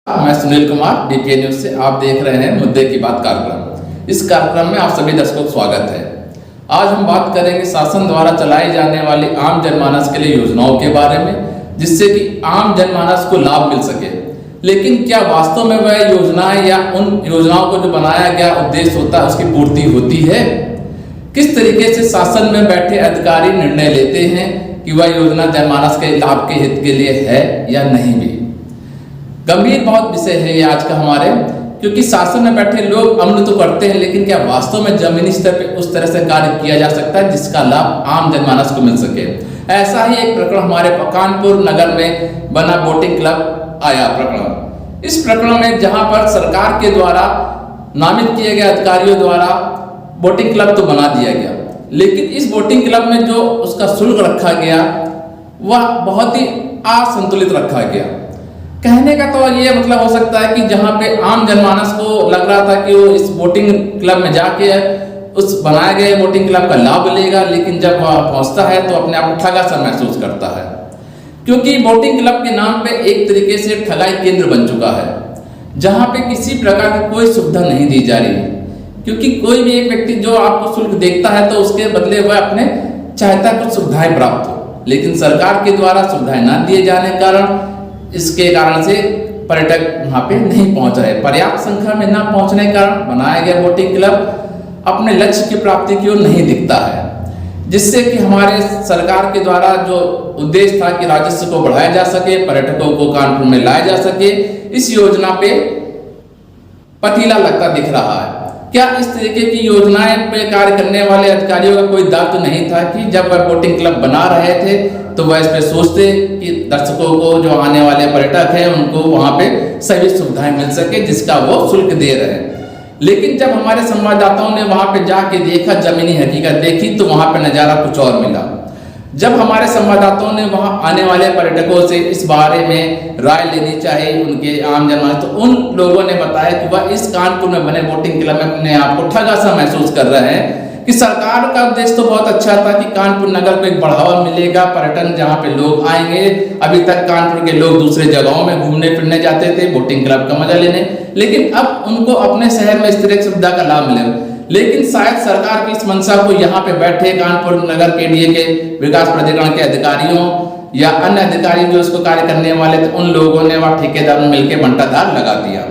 मैं Sunil Kumar DPA news से। आप देख रहे हैं मुद्दे की बात कार्यक्रम। इस कार्यक्रम में आप सभी दर्शकों का स्वागत है। आज हम बात करेंगे शासन द्वारा चलाई जाने वाली आम जनमानस के लिए योजनाओं के बारे में, जिससे कि आम जनमानस को लाभ मिल सके। लेकिन क्या वास्तव में वह योजनाएं या उन योजनाओं को जो बनाया गया उद्देश्य होता है उसकी पूर्ति होती है? किस तरीके से शासन में बैठे अधिकारी निर्णय लेते हैं कि वह योजना जनमानस के लाभ के हित के लिए है या नहीं भी? गंभीर बहुत विषय है ये आज का हमारे, क्योंकि शासन में बैठे लोग अमल तो करते हैं, लेकिन क्या वास्तव में जमीनी स्तर पे उस तरह से कार्य किया जा सकता है जिसका लाभ आम जनमानस को मिल सके? ऐसा ही एक प्रकरण हमारे कानपुर नगर में बना बोटिंग क्लब आया प्रकरण। इस प्रकरण में जहां पर सरकार के द्वारा नामित किए गए अधिकारियों द्वारा बोटिंग क्लब तो बना दिया गया, लेकिन इस बोटिंग क्लब में जो उसका शुल्क रखा गया वह बहुत ही असंतुलित रखा गया। कहने का तो ये मतलब हो सकता है कि जहां पे आम जनमानस को लग रहा था कि वो इस बोटिंग क्लब में जाके उस बनाए गए बोटिंग क्लब का लाभ लेगा, लेकिन जब वह पहुंचता है तो अपने आप ठगा सा महसूस करता है, क्योंकि बोटिंग क्लब के नाम पे एक तरीके से ठगाई केंद्र बन चुका है, जहां पे किसी प्रकार की कोई सुविधा नहीं दी जा रही है। क्योंकि कोई भी एक व्यक्ति जो आपको शुल्क देखता है तो उसके बदले वह अपने चाहता कुछ सुविधाएं प्राप्त हो, लेकिन सरकार के द्वारा सुविधाएं न दिए जाने के कारण इसके कारण से पर्यटक वहां पे नहीं पहुंच रहे। पर्याप्त संख्या में न पहुंचने के कारण बनाया गया बोटिंग क्लब अपने लक्ष्य की प्राप्ति की ओर नहीं दिखता है, जिससे कि हमारे सरकार के द्वारा जो उद्देश्य था कि राजस्व को बढ़ाया जा सके, पर्यटकों को कानपुर में लाया जा सके, इस योजना पे पतीला लगता दिख रहा है। क्या इस तरीके की योजनाएं पे कार्य करने वाले अधिकारियों का कोई दायित्व नहीं था कि जब वह बोटिंग क्लब बना रहे थे तो वह इस पे सोचते कि दर्शकों को, जो आने वाले पर्यटक हैं, उनको वहां पे सभी सुविधाएं मिल सके जिसका वो शुल्क दे रहे हैं। लेकिन जब हमारे संवाददाताओं ने वहां पे जाके देखा, जमीनी हकीकत देखी, तो वहां पे नजारा कुछ और मिला। जब हमारे संवाददाताओं ने वहां आने वाले पर्यटकों से इस बारे में राय लेनी चाहिए, उनके आम जनमानस, तो उन लोगों ने बताया कि वह इस कानपुर में बने बोटिंग क्लब में अपने आप को ठगा सा महसूस कर रहे हैं कि सरकार का उद्देश्य तो बहुत अच्छा था कि कानपुर नगर को एक बढ़ावा मिलेगा, पर्यटन जहां पे लोग आएंगे। अभी तक कानपुर के लोग दूसरे जगहों में घूमने फिरने जाते थे बोटिंग क्लब का मजा लेने, लेकिन अब उनको अपने शहर में इस तरह की सुविधा का लाभ मिलेगा। लेकिन शायद सरकार की इस मंशा को यहाँ पे बैठे कानपुर नगर के DA के विकास प्राधिकरण के अधिकारियों या अन्य अधिकारी जो इसको कार्य करने वाले थे, उन लोगों ने वह ठेकेदार में मिलकर बंटाधार लगा दिया।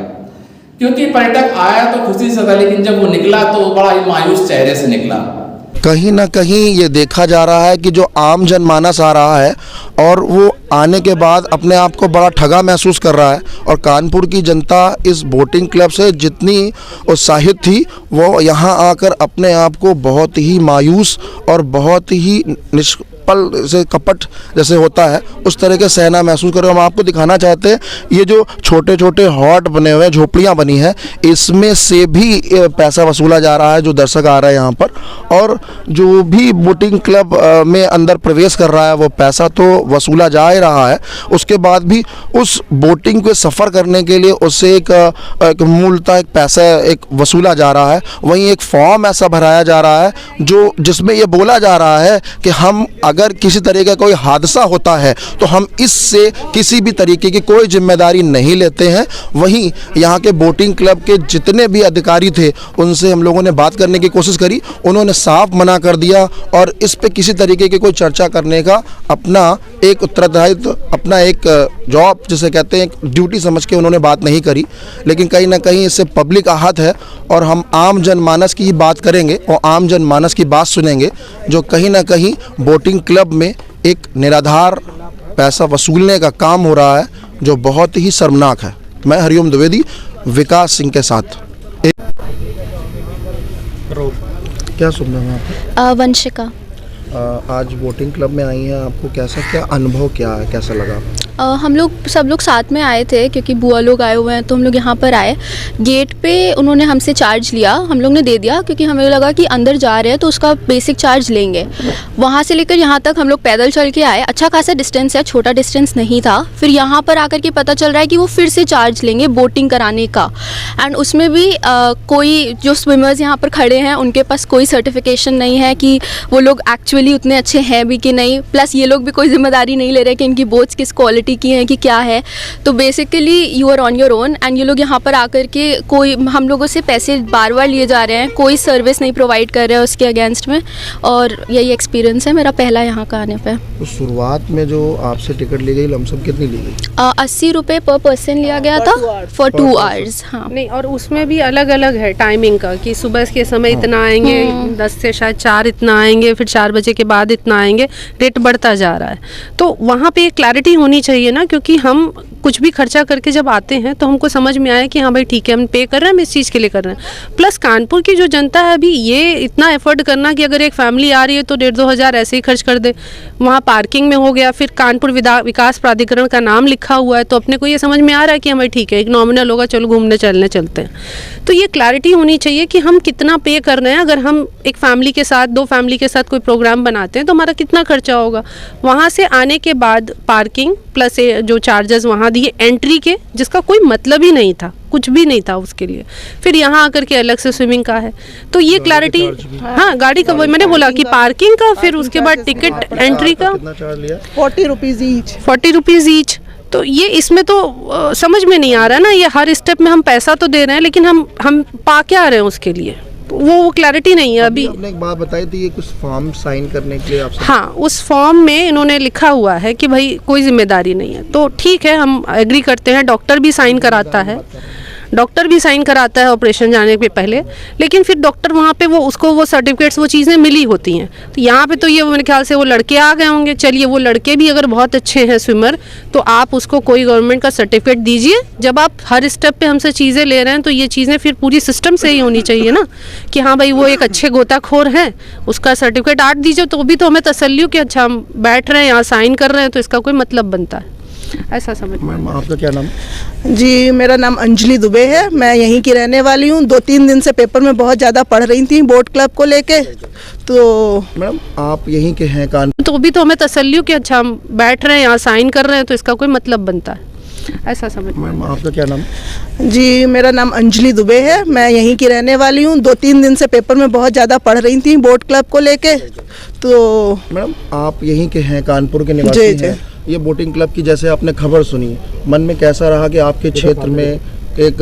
क्योंकि पर्यटक आया तो खुशी से था, लेकिन जब वो निकला तो बड़ा ही मायूस चेहरे से निकला। कहीं ना कहीं ये देखा जा रहा है कि जो आम जनमानस आ रहा है और वो आने के बाद अपने आप को बड़ा ठगा महसूस कर रहा है, और कानपुर की जनता इस बोटिंग क्लब से जितनी उत्साहित थी वो यहाँ आकर अपने आप को बहुत ही मायूस और बहुत ही निष्फल से कपट जैसे होता है उस तरह के सहना महसूस कर रहे। हम आपको दिखाना चाहते हैं ये जो छोटे छोटे हॉट बने हुए हैं, झोपड़ियाँ बनी हैं, इसमें से भी पैसा वसूला जा रहा है जो दर्शक आ रहे हैं यहाँ पर, और जो भी बोटिंग क्लब में अंदर प्रवेश कर रहा है वो पैसा तो वसूला जा ही रहा है, उसके बाद भी उस बोटिंग को सफ़र करने के लिए उससे एक मूलतः एक पैसा एक वसूला जा रहा है। वहीं एक फॉर्म ऐसा भराया जा रहा है जो जिसमें ये बोला जा रहा है कि हम अगर किसी तरह का कोई हादसा होता है तो हम इससे किसी भी तरीके की कोई जिम्मेदारी नहीं लेते हैं। वहीं यहाँ के बोटिंग क्लब के जितने भी अधिकारी थे उनसे हम लोगों ने बात करने की कोशिश करी, उन्होंने साफ मना कर दिया और इस पे किसी तरीके की कोई चर्चा करने का अपना एक उत्तरदायित्व, अपना एक जॉब जिसे कहते हैं ड्यूटी समझ के उन्होंने बात नहीं करी। लेकिन कहीं ना कहीं इससे पब्लिक आहत है और हम आम जनमानस की ही बात करेंगे और आम जनमानस की बात सुनेंगे जो कहीं ना कहीं बोटिंग क्लब में एक निराधार पैसा वसूलने का काम हो रहा है जो बहुत ही शर्मनाक है। मैं हरिओम द्विवेदी विकास सिंह के साथ। क्या सुन रहे हैं आप? वंशिका। आज बोटिंग क्लब में आई हैं, आपको क्या अनुभव क्या है, कैसा लगा? हम लोग सब लोग साथ में आए थे क्योंकि बुआ लोग आए हुए हैं, तो हम लोग यहाँ पर आए। गेट पे उन्होंने हमसे चार्ज लिया, हम लोग ने दे दिया क्योंकि हमें लगा कि अंदर जा रहे हैं तो उसका बेसिक चार्ज लेंगे। वहाँ से लेकर यहाँ तक हम लोग पैदल चल के आए। अच्छा खासा डिस्टेंस है, छोटा डिस्टेंस नहीं था। फिर यहाँ पर आकर के पता चल रहा है कि वो फिर से चार्ज लेंगे बोटिंग कराने का, एंड उसमें भी कोई जो स्विमर्स यहाँ पर खड़े हैं उनके पास कोई सर्टिफिकेशन नहीं है कि वो लोग एक्चुअली उतने अच्छे हैं भी कि नहीं। प्लस ये लोग भी कोई जिम्मेदारी नहीं ले रहे कि इनकी बोट्स किस क्वालिटी फैसिलिटी की हैं कि क्या है। तो basically you are on your own and ये लोग यहाँ पर आकर के कोई हम लोगों से पैसे बार बार लिए जा रहे हैं, कोई सर्विस नहीं प्रोवाइड कर रहे हैं उसके अगेंस्ट में। और यही एक्सपीरियंस है मेरा पहला यहाँ का आने पर। तो शुरुआत में जो आपसे टिकट ली गई लमसम कितनी ली गई? 80 रुपये पर पर्सन लिया गया था फॉर 2 आवर्स। हाँ नहीं, और उसमें भी अलग अलग है टाइमिंग का कि सुबह के समय इतना आएंगे, 10 से शायद 4 इतना आएंगे, फिर 4 बजे के बाद इतना आएंगे, रेट बढ़ता जा रहा है। तो वहाँ पे एक क्लैरिटी होनी चाहिए ना, क्योंकि हम कुछ भी खर्चा करके जब आते हैं तो हमको समझ में आए कि हाँ भाई ठीक है, हम पे कर रहे हैं, हम इस चीज़ के लिए कर रहे हैं। प्लस कानपुर की जो जनता है अभी ये इतना एफर्ट करना कि अगर एक फैमिली आ रही है तो 1,500-2 हज़ार ऐसे ही खर्च कर दे। वहाँ पार्किंग में हो गया, फिर कानपुर विकास प्राधिकरण का नाम लिखा हुआ है, तो अपने को ये समझ में आ रहा है कि हमें ठीक है एक नॉमिनल होगा, चलो घूमने चलते हैं। तो ये क्लैरिटी होनी चाहिए कि हम कितना पे कर रहे हैं। अगर हम एक फैमिली के साथ 2 फैमिली के साथ कोई प्रोग्राम बनाते हैं तो हमारा कितना खर्चा होगा। वहाँ से आने के बाद पार्किंग प्लस जो चार्जेस वहाँ दिए एंट्री के, जिसका कोई मतलब ही नहीं था, कुछ भी नहीं था उसके लिए। फिर यहाँ आकर के अलग से स्विमिंग का है। तो ये क्लैरिटी, हाँ गाड़ी का मैंने बोला कि पार्किंग का, फिर उसके बाद टिकट एंट्री का कितना चार्ज लिया? 40 रुपीज़ ईच। तो ये इसमें तो समझ में नहीं आ रहा ना, ये हर स्टेप में हम पैसा तो दे रहे हैं लेकिन हम पा क्या आ रहे हैं उसके लिए, वो क्लैरिटी नहीं है अभी। आपने एक बात बताई थी, ये कुछ फॉर्म साइन करने के लिए आपसे? हाँ, उस फॉर्म में इन्होंने लिखा हुआ है कि भाई कोई जिम्मेदारी नहीं है, तो ठीक है हम एग्री करते हैं। डॉक्टर भी साइन कराता है ऑपरेशन जाने के पहले, लेकिन फिर डॉक्टर वहाँ पे वो सर्टिफिकेट्स वो चीज़ें मिली होती हैं। तो यहाँ पे तो ये मेरे ख्याल से वो लड़के आ गए होंगे। चलिए वो लड़के भी अगर बहुत अच्छे हैं स्विमर, तो आप उसको कोई गवर्नमेंट का सर्टिफिकेट दीजिए। जब आप हर स्टेप पे हमसे चीज़ें ले रहे हैं तो ये चीज़ें फिर पूरी सिस्टम से ही होनी चाहिए ना, कि हाँ भाई वो एक अच्छे गोताखोर हैं, उसका सर्टिफिकेट आर्ट दीजिए, तो भी तो हमें तसल्ली हो कि अच्छा हम बैठ रहे हैं यहाँ साइन कर रहे हैं तो इसका कोई मतलब बनता है, ऐसा समझ। मैम आपका क्या नाम? जी, मेरा नाम अंजलि दुबे है, मैं यहीं की रहने वाली हूँ। 2-3 दिन से पेपर में बहुत ज़्यादा पढ़ रही थी बोट क्लब को लेके। तो मैडम आप यहीं के हैं कानपुर? तो भी तो हमें तसल्ली हो कि अच्छा हम बैठ रहे हैं यहाँ साइन कर रहे हैं तो इसका कोई मतलब बनता है, ऐसा समझ। मैम आपका क्या नाम? जी, मेरा नाम अंजलि दुबे है, मैं यहीं की रहने वाली हूँ। 2-3 दिन से पेपर में बहुत ज़्यादा पढ़ रही थी बोट क्लब को लेके। तो मैडम आप यहीं के हैं, कानपुर के निवासी हैं। ये बोटिंग क्लब की जैसे आपने खबर सुनी, मन में कैसा रहा कि आपके क्षेत्र में एक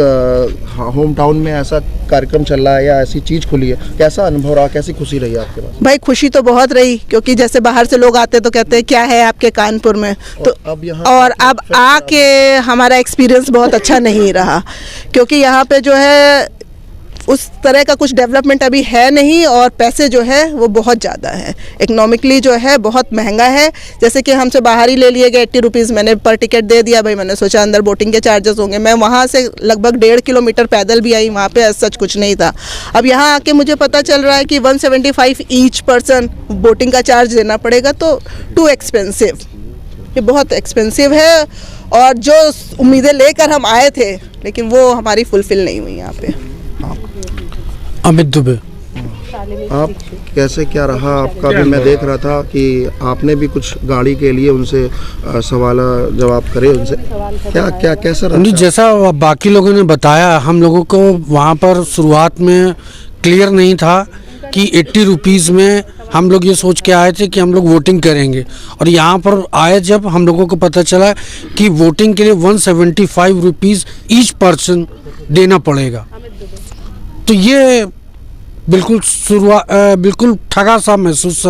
होम टाउन में ऐसा कार्यक्रम चल रहा है या ऐसी चीज़ खुली है? कैसा अनुभव रहा, कैसी खुशी रही आपके पास? भाई खुशी तो बहुत रही, क्योंकि जैसे बाहर से लोग आते तो कहते हैं क्या है आपके कानपुर में, तो अब आके हमारा एक्सपीरियंस बहुत अच्छा नहीं रहा, क्योंकि यहाँ पे जो है उस तरह का कुछ डेवलपमेंट अभी है नहीं, और पैसे जो है वो बहुत ज़्यादा है, इकोनॉमिकली जो है बहुत महंगा है। जैसे कि हमसे बाहर ही ले लिए गए 80 रुपीज़, मैंने पर टिकट दे दिया भाई, मैंने सोचा अंदर बोटिंग के चार्जेस होंगे। मैं वहाँ से लगभग 1.5 किलोमीटर पैदल भी आई, वहाँ पे सच कुछ नहीं था। अब यहाँ आके मुझे पता चल रहा है कि 175 ईच पर्सन बोटिंग का चार्ज देना पड़ेगा, तो टू एक्सपेंसिव, ये बहुत एक्सपेंसिव है। और जो उम्मीदें लेकर हम आए थे लेकिन वो हमारी फुलफिल नहीं हुई यहाँ पे। अमित दुबे। आप कैसे क्या रहा आपका? भी मैं देख रहा था कि आपने भी कुछ गाड़ी के लिए उनसे सवाल जवाब करे, उनसे क्या कैसा रहा? नहीं, जैसा बाकी लोगों ने बताया, हम लोगों को वहाँ पर शुरुआत में क्लियर नहीं था कि 80 रुपीज़ में हम लोग ये सोच के आए थे कि हम लोग वोटिंग करेंगे, और यहाँ पर आए जब हम लोगों को पता चला कि वोटिंग के लिए 175 रुपीज़ ईच पर्सन देना पड़ेगा। तो ये बिल्कुल ठगा सा महसूस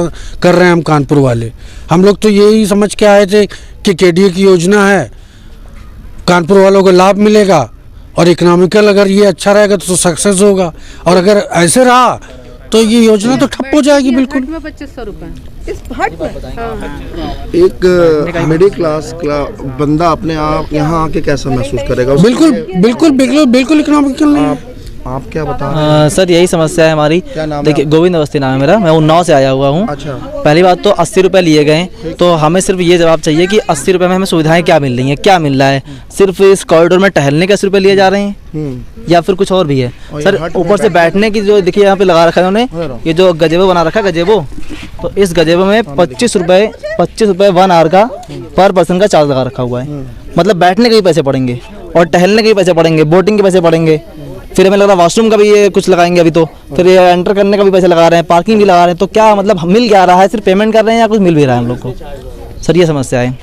कर रहे हैं हम कानपुर वाले। हम लोग तो यही समझ के आए थे कि केडीए की योजना है, कानपुर वालों को लाभ मिलेगा, और इकोनॉमिकल अगर ये अच्छा रहेगा तो सक्सेस होगा, और अगर ऐसे रहा तो ये योजना तो ठप हो जाएगी बिल्कुल। 2500 रुपये इस हट में। एक मिडिल क्लास का बंदा अपने आप यहाँ आके कैसा महसूस करेगा? बिल्कुल इकोनॉमिकल। आप क्या बता? सर यही समस्या है हमारी। क्या नाम है? देखिए गोविंद अवस्थी नाम है मेरा, मैं उन्नाव से आया हुआ हूँ। अच्छा। पहली बात तो 80 रुपये लिए गए, तो हमें सिर्फ ये जवाब चाहिए कि 80 रुपये में हमें सुविधाएं क्या मिल रही हैं, क्या मिल रहा है? सिर्फ इस कॉरिडोर में टहलने के 80 रुपये लिए जा रहे हैं या फिर कुछ और भी है? सर ऊपर से बैठने की जो देखिए यहाँ पे लगा रखा है उन्होंने, ये जो गजेबो बना रखा है गजेबो, तो इस गजेबो में 25 रुपये 1 आवर का पर पर्सन का चार्ज लगा रखा हुआ है। मतलब बैठने के भी पैसे पड़ेंगे और टहलने के भी पैसे पड़ेंगे, बोटिंग के पैसे पड़ेंगे, फिर हमें लग रहा है वॉशरूम का भी ये कुछ लगाएंगे अभी, तो फिर ये एंटर करने का भी पैसे लगा रहे हैं, पार्किंग भी लगा रहे हैं। तो क्या मतलब मिल क्या रहा है? सिर्फ पेमेंट कर रहे हैं या कुछ मिल भी रहा है हम लोग को? सर ये समस्या है।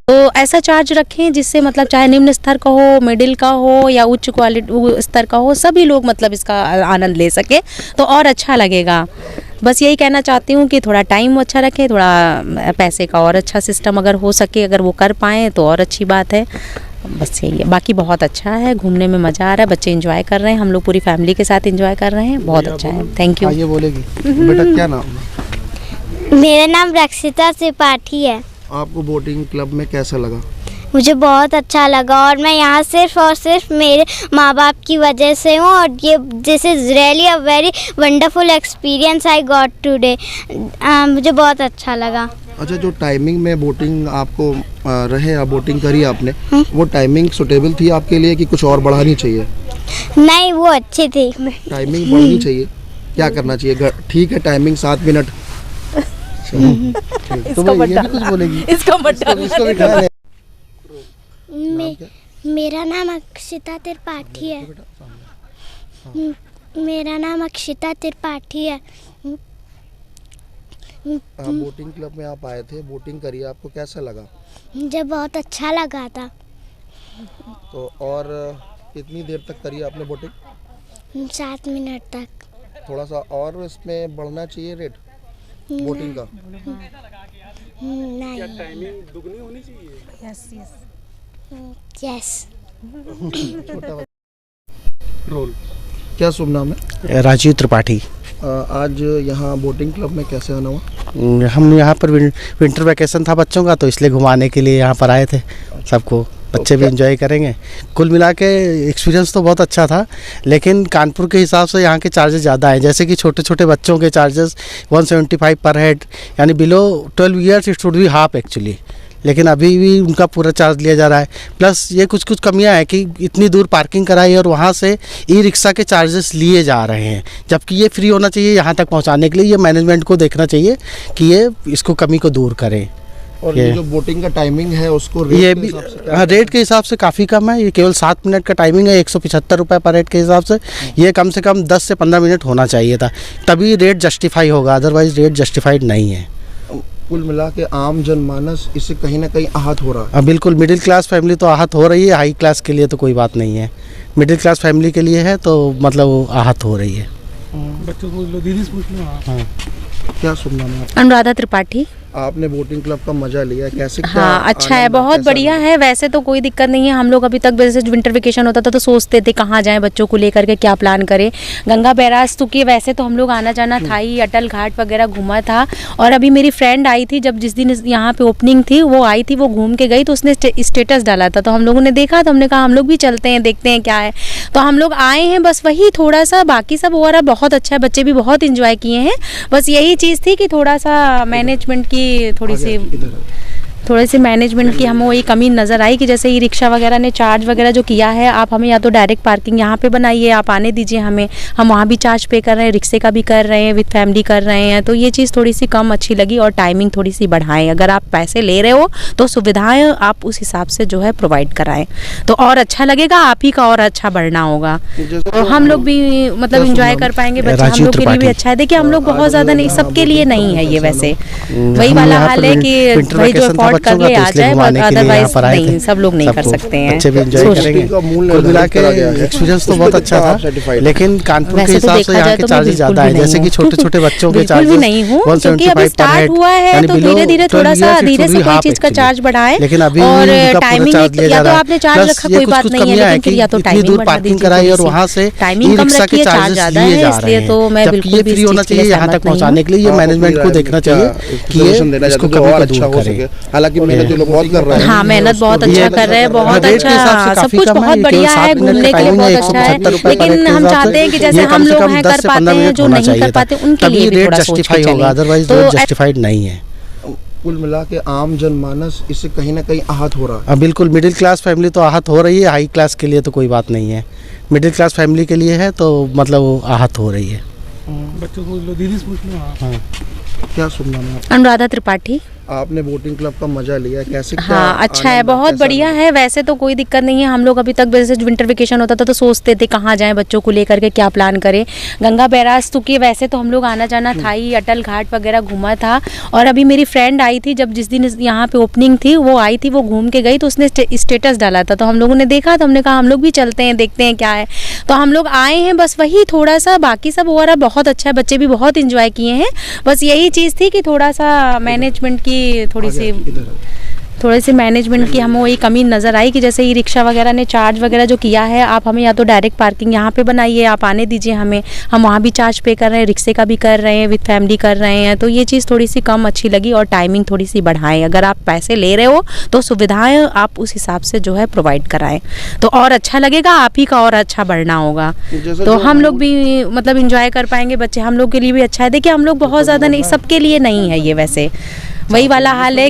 तो ऐसा चार्ज रखें जिससे मतलब चाहे निम्न स्तर का हो, मिडिल का हो या उच्च क्वालिटी स्तर का हो, सभी लोग मतलब इसका आनंद ले सके तो और अच्छा लगेगा। बस यही कहना चाहती हूँ कि थोड़ा टाइम अच्छा रखें, थोड़ा पैसे का और अच्छा सिस्टम अगर हो सके, अगर वो कर पाएँ तो और अच्छी बात है। बस यही है, बाकी बहुत अच्छा है, घूमने में मज़ा आ रहा है, बच्चे एंजॉय कर रहे हैं, हम लोग पूरी फैमिली के साथ एंजॉय कर रहे हैं, बहुत अच्छा है। Thank you. ये बोलेगी बेटा क्या नाम है? मेरा नाम रक्षिता त्रिपाठी है। आपको बोटिंग क्लब में कैसा लगा? मुझे बहुत अच्छा लगा और मैं यहाँ सिर्फ और सिर्फ मेरे माँ बाप की वजह से हूँ और ये this is really a very wonderful experience I got today. मुझे बहुत अच्छा लगा। अच्छा, जो टाइमिंग में बोटिंग आपको रहे या बोटिंग करी आपने, वो टाइमिंग सुटेबल थी आपके लिए कि कुछ और बढ़ानी चाहिए? नहीं, वो अच्छी थी। टाइमिंग बढ़नी चाहिए, क्या करना चाहिए? ठीक है, टाइमिंग 7 मिनट। तो ये भी कुछ बोलेगी? इसको भी मेरा नाम अक्षिता त्रिपाठी है। मेरा नाम अक्षिता त्रिपाठी है। बोटिंग क्लब में आप आए थे, बोटिंग करी, आपको कैसा लगा? मुझे बहुत अच्छा लगा था। तो और कितनी देर तक करी आपने बोटिंग? 7 मिनट तक। थोड़ा सा और इसमें बढ़ना चाहिए रेट बोटिंग का? नहीं। क्या टाइमिंग दुगनी होनी चाहिए? यस। रोल क्या शुभ नाम है? राजीव त्रिपाठी। आज यहाँ बोटिंग क्लब में कैसे आना हुआ? हम यहाँ पर विंटर वैकेशन था बच्चों का, तो इसलिए घुमाने के लिए यहाँ पर आए थे सबको। बच्चे भी एंजॉय करेंगे। कुल मिला के एक्सपीरियंस तो बहुत अच्छा था, लेकिन कानपुर के हिसाब से यहाँ के चार्जेस ज़्यादा हैं। जैसे कि छोटे छोटे बच्चों के चार्जेस 175 पर हेड, यानी below 12 years it should be half actually, लेकिन अभी भी उनका पूरा चार्ज लिया जा रहा है। प्लस ये कुछ कमियां हैं कि इतनी दूर पार्किंग कराई और वहाँ से ई रिक्शा के चार्जेस लिए जा रहे हैं, जबकि ये फ्री होना चाहिए यहाँ तक पहुँचाने के लिए। ये मैनेजमेंट को देखना चाहिए कि ये इसको कमी को दूर करें। और ये जो बोटिंग का टाइमिंग है उसको ये भी रेट के हिसाब से काफ़ी कम है। ये केवल 7 मिनट का टाइमिंग है, 175 रुपये पर हेड के हिसाब से। ये कम से कम 10 से 15 मिनट होना चाहिए था, तभी रेट जस्टिफाई होगा, अदरवाइज रेट जस्टिफाइड नहीं है। कुल मिला के आम जनमानस इससे कहीं ना कहीं आहत हो रहा है। बिल्कुल, मिडिल क्लास फैमिली तो आहत हो रही है, हाई क्लास के लिए तो कोई बात नहीं है। मिडिल क्लास फैमिली के लिए है तो मतलब आहत हो रही है। बच्चों को लो, दीदी से पूछ लो। हाँ, क्या शुभ नाम है? अनुराधा त्रिपाठी। आपने बोटिंग क्लब का मजा लिया कैसे? हाँ, अच्छा है, बहुत बढ़िया है। वैसे तो कोई दिक्कत नहीं है। हम लोग अभी तक वैसे विंटर वेकेशन होता था तो सोचते थे कहाँ जाएं, बच्चों को लेकर के क्या प्लान करें। गंगा बैराज तो कि वैसे तो हम लोग आना जाना था ही, अटल घाट वगैरह घूमा था। और अभी मेरी फ्रेंड आई थी, जब जिस दिन यहाँ पे ओपनिंग थी वो आई थी, वो घूम के गई तो उसने स्टेटस डाला था, तो हम लोगों ने देखा, तो हमने कहा हम लोग भी चलते हैं, देखते हैं क्या है। तो हम लोग आए हैं, बस वही थोड़ा सा, बाकी सब ओवरऑल बहुत अच्छा है, बच्चे भी बहुत इंजॉय किए हैं। बस यही चीज़ थी कि थोड़ा सा मैनेजमेंट की थोड़ी सी मैनेजमेंट की हमें वही कमी नज़र आई कि जैसे ई रिक्शा वगैरह ने चार्ज वगैरह जो किया है, आप हमें या तो डायरेक्ट पार्किंग यहाँ पे बनाइए, आप आने दीजिए हमें, हम वहाँ भी चार्ज पे कर रहे हैं, रिक्शे का भी कर रहे हैं, विद फैमिली कर रहे हैं। तो ये चीज़ थोड़ी सी कम अच्छी लगी और टाइमिंग थोड़ी सी बढ़ाएं। अगर आप पैसे ले रहे हो तो सुविधाएं आप उस हिसाब से जो है प्रोवाइड कराएं तो और अच्छा लगेगा, आप ही का और अच्छा बढ़ना होगा। तो हम लोग भी मतलब इंजॉय कर पाएंगे, बच्चे हम लोग के लिए भी अच्छा है। देखिए हम लोग बहुत ज़्यादा नहीं, सबके लिए नहीं है ये, वैसे वही वाला हाल है कि भाई जो अफोर्ड कर ले आ जाए, अदरवाइज नहीं, सब लोग नहीं कर सकते हैं। बच्चे भी एंजॉय करेंगे। कुल मिला के एक्सपीरियंस तो बहुत अच्छा था, लेकिन कानपुर के हिसाब से यहाँ के चार्जेस ज़्यादा है। जैसे कि छोटे छोटे बच्चों के चार्जेस भी नहीं हूँ, क्योंकि अभी स्टार्ट हुआ है तो धीरे धीरे थोड़ा सा धीरे से कोई चीज़ का चार्ज बढ़ाए। लेकिन अभी और टाइमिंग या तो आपने चार्ज रखा कोई बात नहीं है, लेकिन फिर या तो टाइमिंग बढ़ा पार्किंग कराई और वहाँ से टाइमिंग कम रखिए, चार्ज ज़्यादा है, इसलिए तो मैं बिल्कुल भी फ्री होना चाहिए यहाँ तक पहुँचाने के लिए। ये मैनेजमेंट को देखना चाहिए कि ये इसको कमी को दूर करे। हालांकि मेहनत लोग बहुत कर रहे हैं। हाँ, मेहनत बहुत अच्छा कर रहे हैं, बहुत अच्छा, सब कुछ बहुत बढ़िया है, घूमने के लिए बहुत अच्छा है। लेकिन हम चाहते हैं कि जैसे हम लोग हैं कर पाते हैं, जो नहीं कर पाते उनके लिए भी थोड़ा सोच के चलें। अदरवाइज रेट जस्टिफाइड नहीं है। कुल मिला के आम जनमानस इससे कहीं ना कहीं आहत हो रहा है। बिल्कुल, मिडिल क्लास फैमिली तो आहत हो रही है, हाई क्लास के लिए तो कोई बात नहीं है। मिडिल क्लास फैमिली के लिए है तो मतलब आहत हो रही है। बच्चों को लो, दीदी से पूछ लो। हाँ, क्या शुभ नाम है आपका? अनुराधा त्रिपाठी। आपने बोटिंग क्लब का मजा लिया, कैसे क्या हाँ अच्छा है, आनंद, बहुत कैसा बढ़िया लगा? है। वैसे तो कोई दिक्कत नहीं है, हम लोग अभी तक वैसे विंटर वेकेशन होता था तो सोचते थे कहाँ जाएं बच्चों को लेकर के, क्या प्लान करें। गंगा बैराज तो कि वैसे तो हम लोग आना जाना था ही, अटल घाट वगैरह घूमा था। और अभी मेरी फ्रेंड आई थी, जब जिस दिन यहाँ पे ओपनिंग थी वो आई थी, वो घूम के गई तो उसने स्टेटस डाला था, तो हम लोगों ने देखा, तो हमने कहा हम लोग भी चलते हैं, देखते हैं क्या है। तो हम लोग आए हैं, बस वही थोड़ा सा, बाकी सब ओवरऑल बहुत अच्छा है, बच्चे भी बहुत इंजॉय किए हैं। बस यही चीज़ थी कि थोड़ा सा मैनेजमेंट की थोड़ी सी मैनेजमेंट की हमें वही कमी नज़र आई कि जैसे ई रिक्शा वगैरह ने चार्ज वगैरह जो किया है, आप हमें या तो डायरेक्ट पार्किंग यहाँ पे बनाइए, आप आने दीजिए हमें, हम वहाँ भी चार्ज पे कर रहे हैं, रिक्शे का भी कर रहे हैं, विद फैमिली कर रहे हैं। तो ये चीज़ थोड़ी सी कम अच्छी लगी, और टाइमिंग थोड़ी सी बढ़ाएं। अगर आप पैसे ले रहे हो तो सुविधाएं आप उस हिसाब से जो है प्रोवाइड कराएं, तो और अच्छा लगेगा, आप ही का और अच्छा बढ़ना होगा। तो हम लोग भी मतलब इंजॉय कर पाएंगे, बच्चे हम लोग के लिए भी अच्छा है। देखिए हम लोग बहुत ज़्यादा नहीं, सबके लिए नहीं है ये, वैसे वही वाला हाल है।